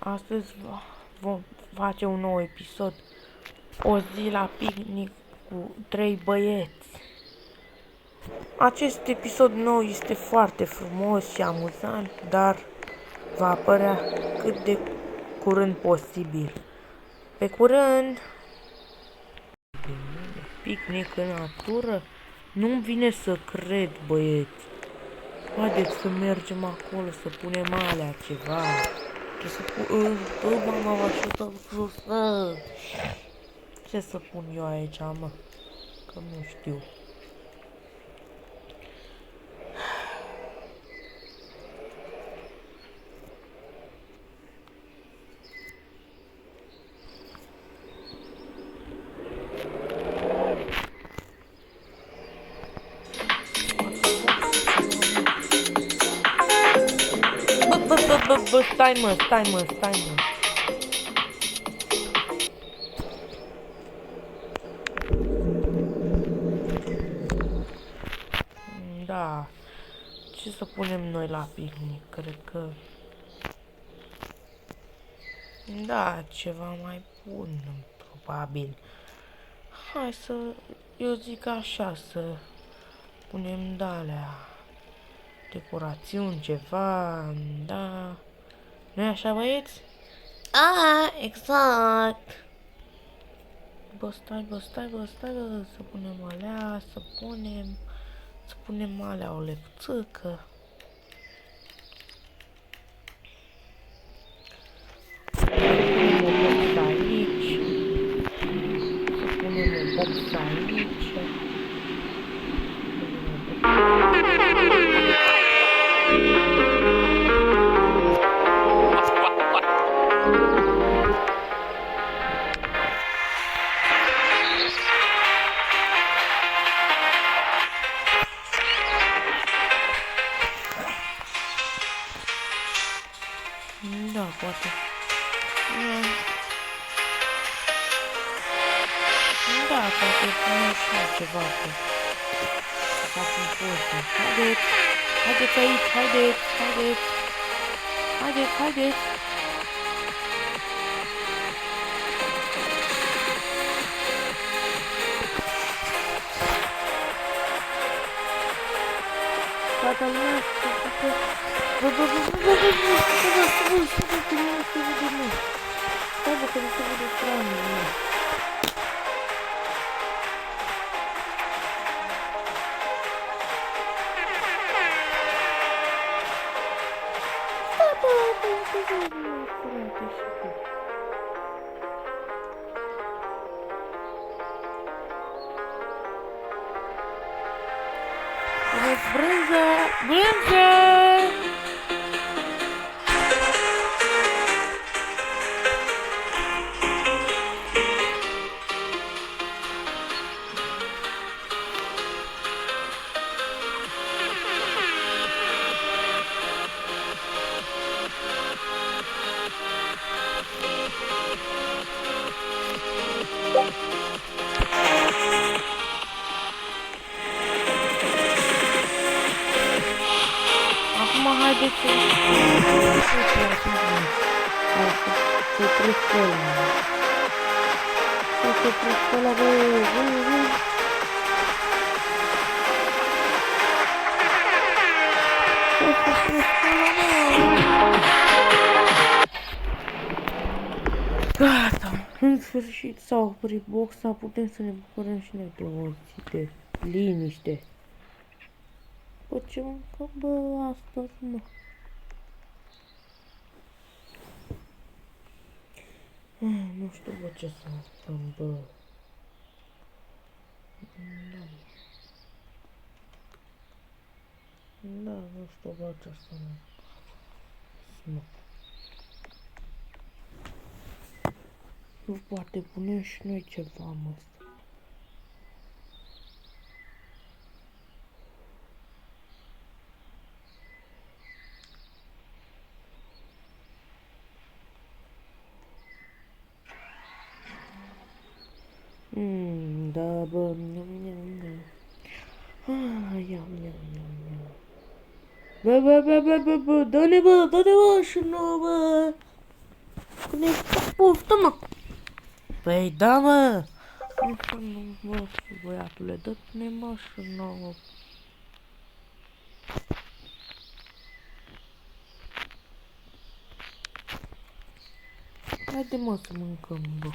Astăzi vom face un nou episod. O zi la picnic cu 3 băieți. Acest episod nou este foarte frumos și amuzant, dar va apărea cât de curând posibil. Pe curând! Picnic în natură? Nu-mi vine să cred, băieți. Haideți să mergem acolo, să punem alea ceva. Mama, mă ajută sus. Ce să pun eu aici, mă? Că nu știu. Bă, stai mă. Da. Ce să punem noi la picnic? Cred că... Da, ceva mai bun, probabil. Hai să... Eu zic așa, să punem de-alea decorațiuni, ceva, da. Nu-i așa, băieți? Exact. Bă, stai, să punem alea, să punem alea o lepțâcă. Să punem o box aici. Da, poate. Da, poate punem și ceva pe... Să facem poze. Haideți aici, haideți. Toată lumea, Stai, că nu se vede ecranul. Brânză! Acum haideți să trec ăla. Să trec ăla, bă. Gata, în sfârșit s-a oprit boxa, putem să ne bucurăm și noi de o zi de liniște. Bă, ce mâncăm, bă, astăzi, mă? Nu știu, bă, ce să mâncăm, bă. Da, nu știu, bă, ce să mâncăm. Nu poate punem și noi ceva, mă. Da, bă, Bă, dă-ne, bă, și nouă, bă. Poftă, mă! Păi da, mă! Nu, mă, băiatule, dă-ne mașă nouă. Haide, mă, să mâncăm, bă.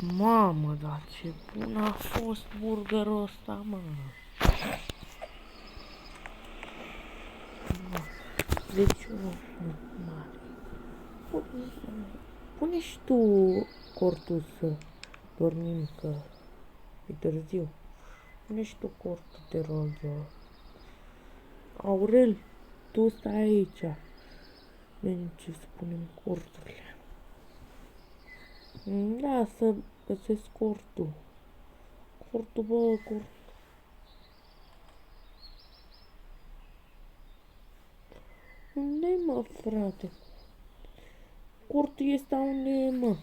Mamă, dar ce bun a fost burgerul ăsta, mă. Deci, nu, mare. Pune și tu cortul să dormim, că e târziu. Pune și tu cortul, te rog eu. Aurel, tu stai aici. Bine, ce spunem corturile. Da, să găsesc cortul. Cortul, bă, cortul. Unde-i, mă, frate? Cortul este unde e, mă?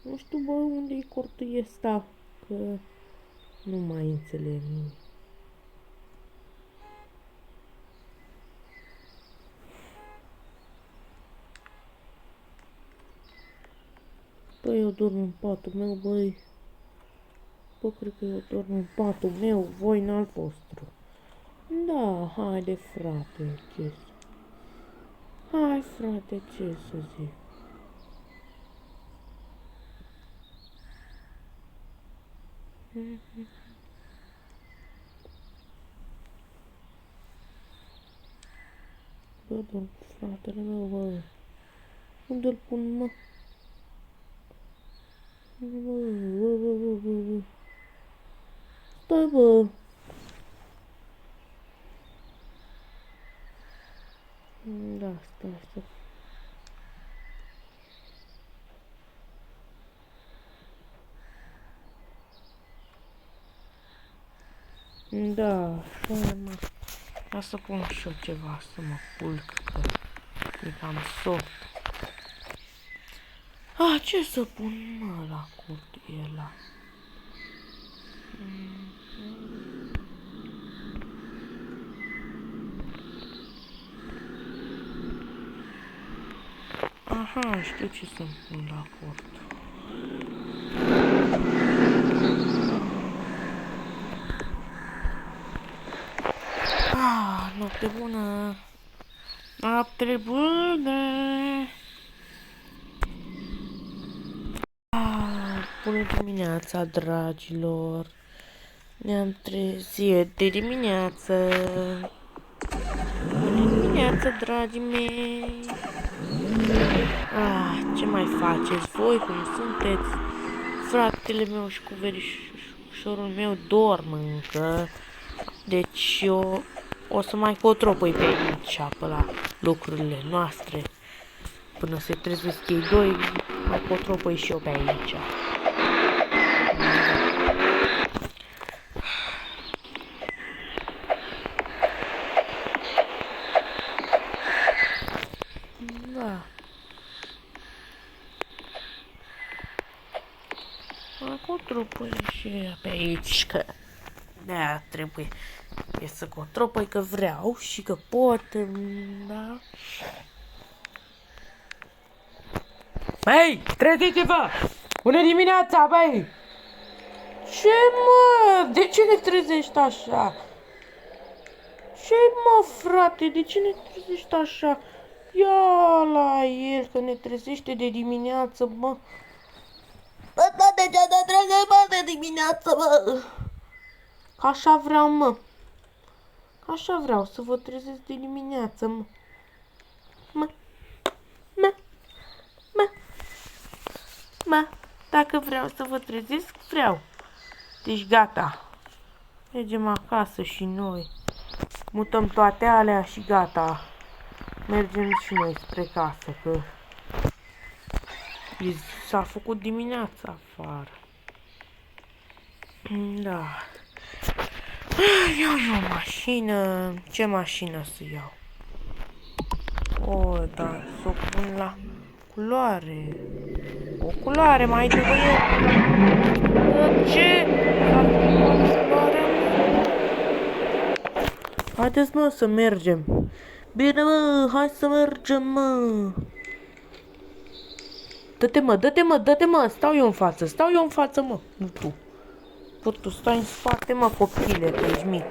Nu știu, bă, unde-i cortul ăsta, că nu mai înțeleg nimic. Băi, eu dorm în patul meu, băi. Bă, cred că eu dorm în patul meu, voi în al vostru. Da, haide, frate, ce să... Hai, frate, ce să zic. Bă, dorm cu fratele meu, bă. Unde-l pun, mă? Bă. Stai, bă. Da, stai. Da, așa, mă. Ia să pun și eu ceva, să mă culc, că e cam somn. Ce să pun, mă, la curtul ăla? Aha, știu ce să-mi pun la cort. Noapte bună! Noapte bună! Bună dimineața, dragilor! Ne-am trezit de dimineață! Bună dimineața, dragii mei! Ce mai faceți voi? Cum sunteți? Fratele meu și cu verișorul meu dorm încă. Deci eu o să mai cotropăi pe aici, pe la lucrurile noastre. Până se trezesc ei doi, mai cotropăi și eu pe aici. Da. Mai cotropăi și eu pe aici, că de-aia trebuie să cotropăi, că vreau și că pot, da. Băi, treziți-vă! Bună dimineața, băi! Ce, mă? De ce ne trezești așa? Ce, mă, frate? De ce ne trezești așa? Ia la el, că ne trezește de dimineață, mă. Bă, de ce ne trezești, mă, de dimineață, mă? Că așa vreau, mă. Că așa vreau, să vă trezesc de dimineață, mă. Mă, dacă vreau să vă trezesc, vreau. Deci gata. Mergem acasă și noi. Mutăm toate alea și gata. Mergem și noi spre casă, că s-a făcut dimineața afară. Da. Iau o mașină. Ce mașină să iau? Da, să o pun la culoare. Oculare, mai de băiat. Ce? Haideți, mă, să mergem. Bine, mă, hai să mergem, mă. Dă-te, mă, dă-te, mă, dă-te, mă. Stau eu în față, mă. Nu tu. Bă, tu stai în spate, mă, copile, că ești mic.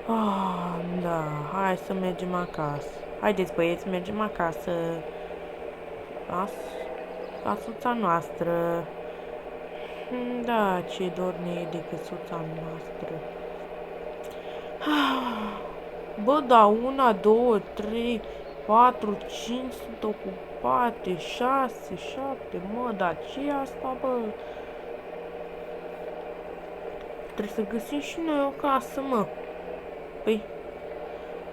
Ah, da, hai să mergem acasă. Haideți, băieți, mergem acasă. La soța noastră. Da, ce dor ne e decât soța noastră. Bă, da, 1, 2, 3, 4, 5 sunt ocupate, 6, 7, mă, dar ce e asta, bă? Trebuie să găsim și noi o casă, mă. Păi,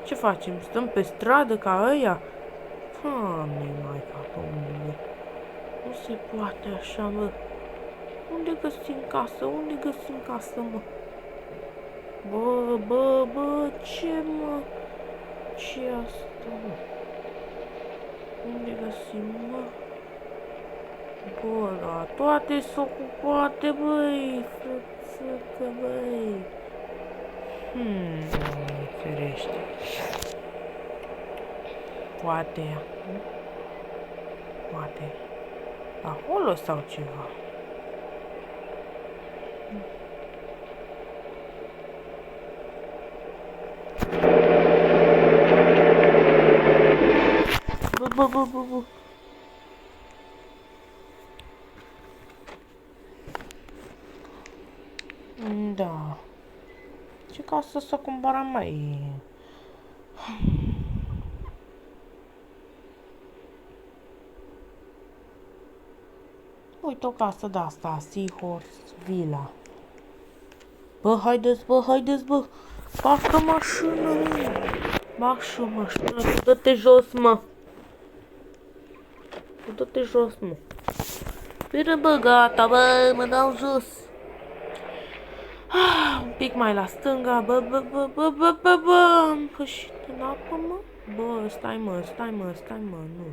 ce facem? Stăm pe stradă ca ăia? Doamne, Maica Domnului, nu se poate așa, mă. Unde găsim casă? Unde găsim casă, mă? Bă, ce, mă? Ce asta, mă? Unde găsim, mă? Bă, da, toate s-o ocupate, băi, frățăcă, băi. Ferește. Poate, poate, acolo sau ceva. Bă. Da. Ce casă să cumpărăm, mai? Uite o casă de asta, Seahorse Villa. Bă, haideți, bă. Facă mașină, mașină. Dă-te jos, mă. Dă-te jos, mă. Bine, bă, gata, bă, mă dau jos. Un pic mai la stânga, bă, am pășit în apă, mă. Bă, stai, mă, nu.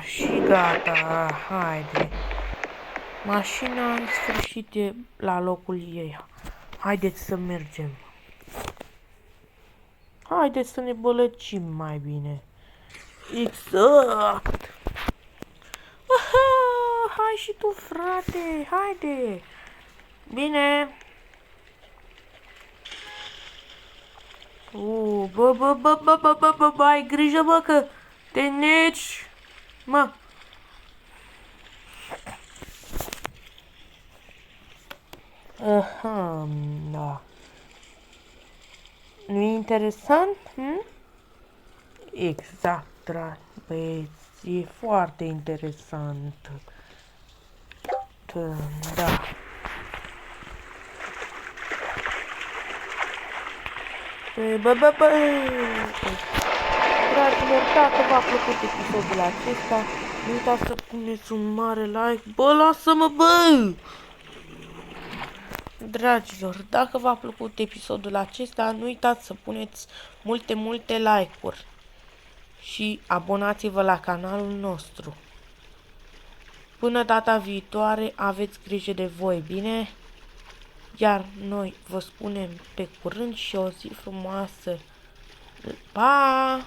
Și gata, haide. Mașina în sfârșit e la locul ei. Haideți să mergem. Haideți să ne bălăcim mai bine. Exact. Hai și tu, frate, haide. Bine. Bă, ai grijă, bă, că te neci. Mă. Da. Nu-i interesant? Exact, dragi băieți, e foarte interesant. Da. Dragilor, dacă v-a plăcut episodul acesta, nu uitați să puneți un mare like. Bă, lasă-mă, bă! Dragilor, dacă v-a plăcut episodul acesta, nu uitați să puneți multe like-uri. Și abonați-vă la canalul nostru. Până data viitoare, aveți grijă de voi, bine? Iar noi vă spunem pe curând și o zi frumoasă. Pa!